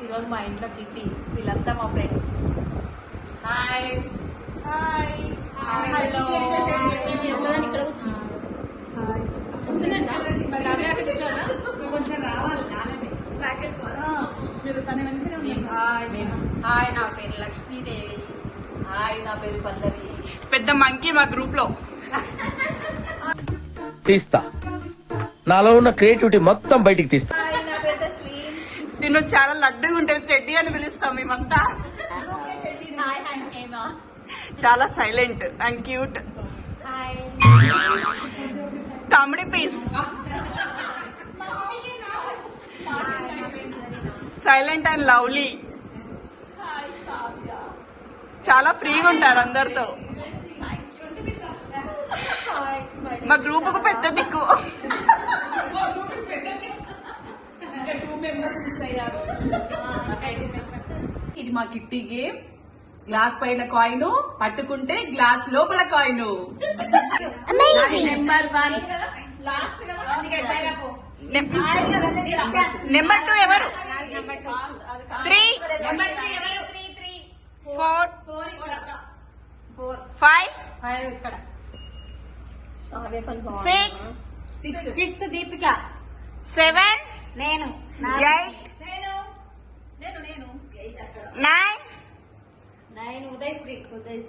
ఈరోజు మా ఇంట్లో కిట్టి, వీళ్ళంతా మా ఫ్రెండ్స్. హాయ్ హాయ్ హలో ఇక్కడ కూర్చున్నాం. కొంచెం రావాలి మీరు తన వెనకనే. హాయ్ నా పేరు లక్ష్మీదేవి. హాయ్ నా పేరు పల్లవి. పెద్ద మంకీ మా గ్రూప్ లో తీస్తా, నాలో ఉన్న క్రియేటివిటీ మొత్తం బయటికి తీస్తా. తిను చాలా లడ్డుగా ఉంటుంది, టెడ్డీ అని పిలుస్తాం మేమంతా. చాలా silent and cute. Comedy piece. Silent and lovely. చాలా ఫ్రీగా ఉంటారు అందరితో. మా గ్రూప్ కు పెద్ద దిక్కు. ఇది మా కిట్టి గేమ్. గ్లాస్ పైన కాయిన్ పట్టుకుంటే గ్లాస్ లోపల కాయిన్. నెంబర్ 1 నెంబర్ 2 ఎవరు? 3 4 5 ఇక్కడ 6 దీపిక 7 నేను 8 9 ఉదయశ్రీ 10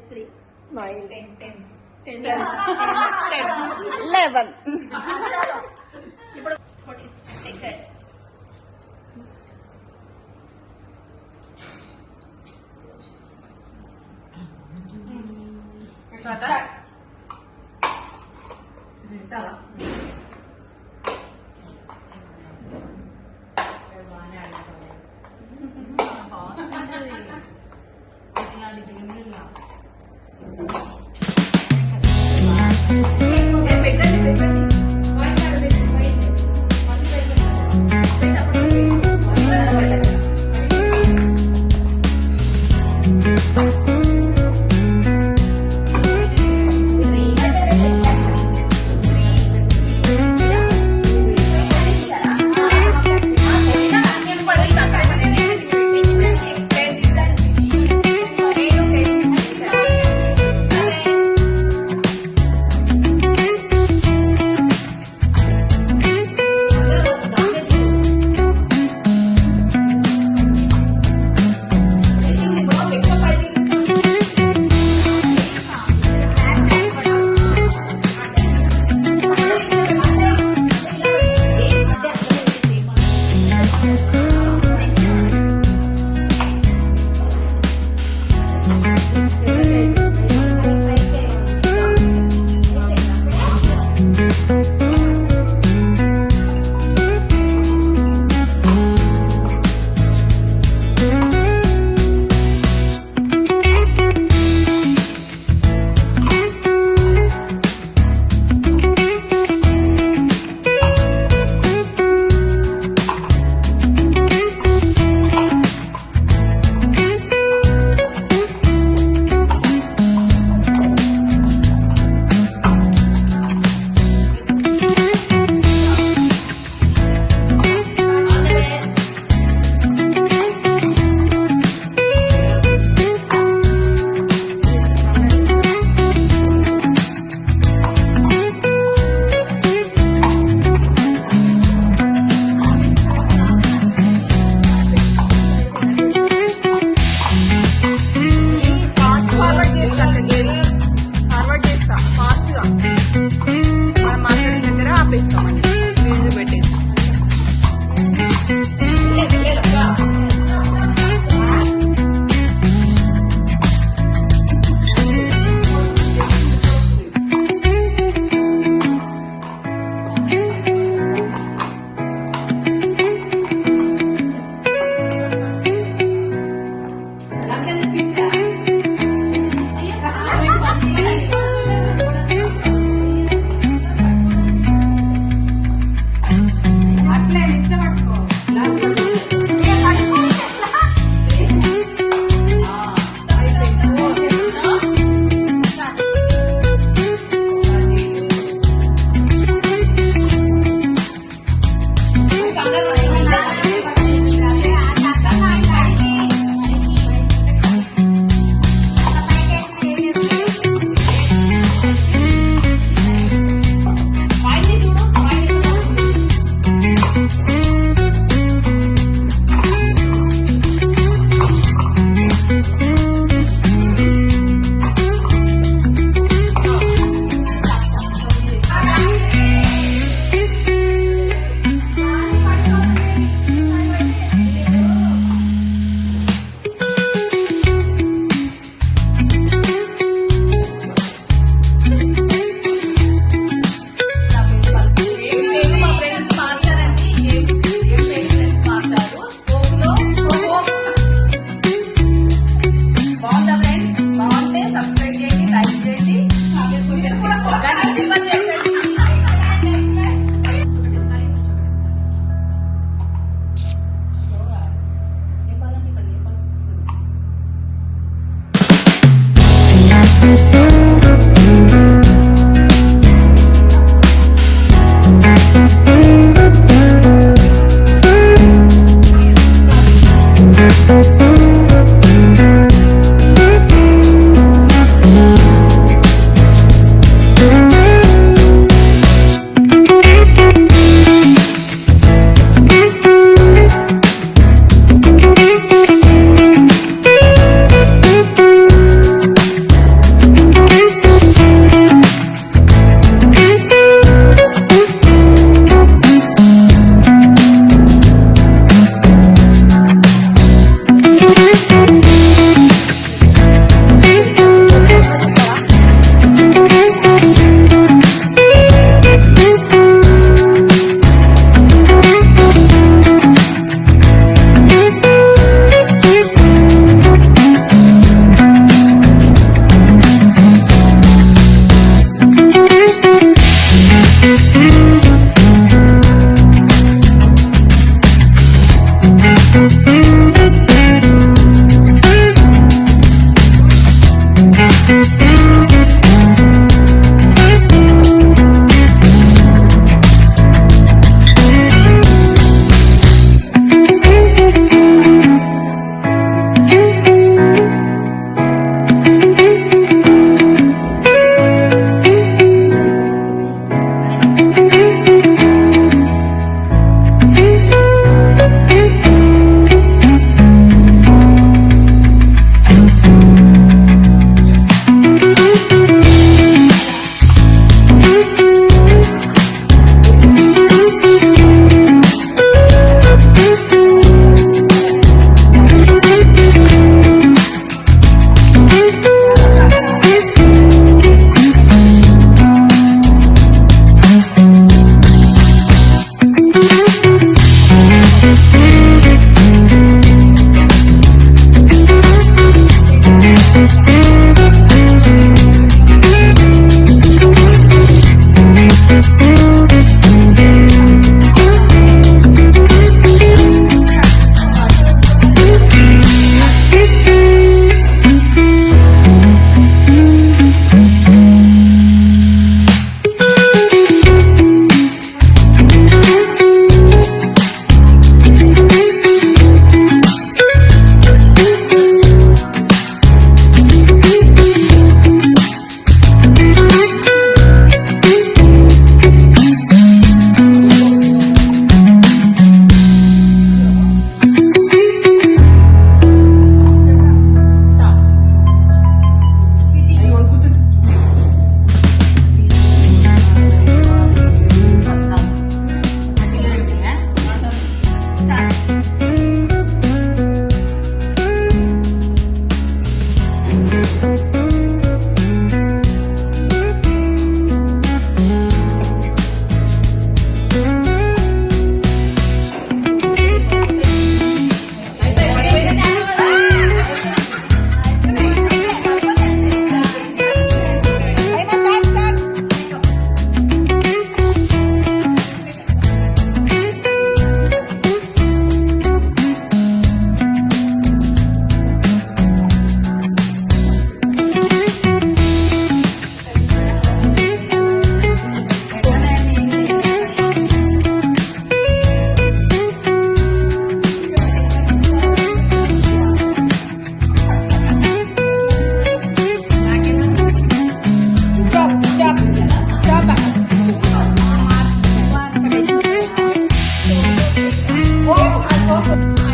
11.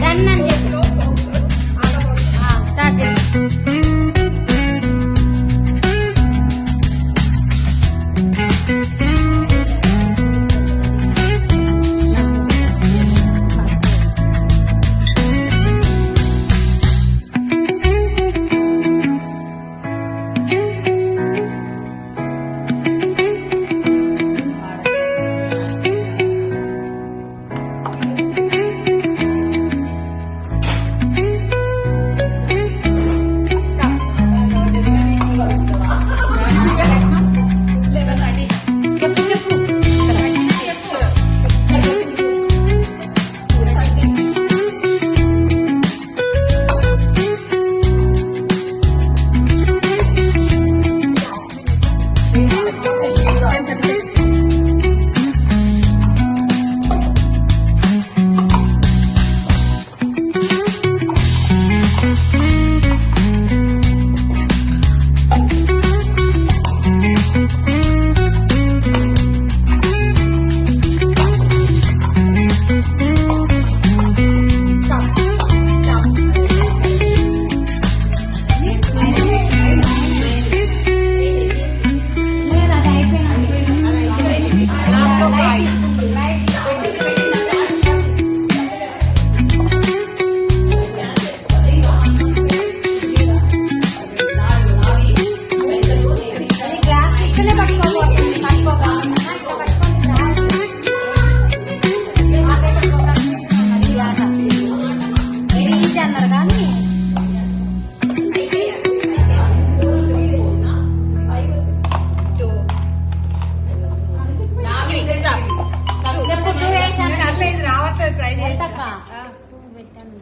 రన్ అని చెప్పు. స్టార్ట్ చేయి. చెప్పు చెప్పు. లేదు, అది అయిపోయినా గ్లాస్ ఇక్కడే పట్టుకోబోతుంది. ఈజీ అన్నారు కానీ చెప్పు. 2 వేసాను. ఇది రావట్లేదు, ట్రై ఎంతక్క? 2 పెట్టాను.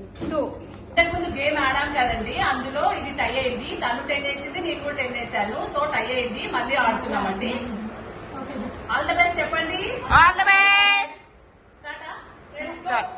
ఇంతకు ముందు గేమ్ ఆడాం కదండి, అందులో ఇది టై అయింది. తను 10 వేసింది, నేను కూడా 10 వేసాను. సో టై అయింది, మళ్ళీ ఆడుతున్నామండి. ఆల్ ద బెస్ట్ చెప్పండి. All the best. స్టార్టా? స్టార్ట్.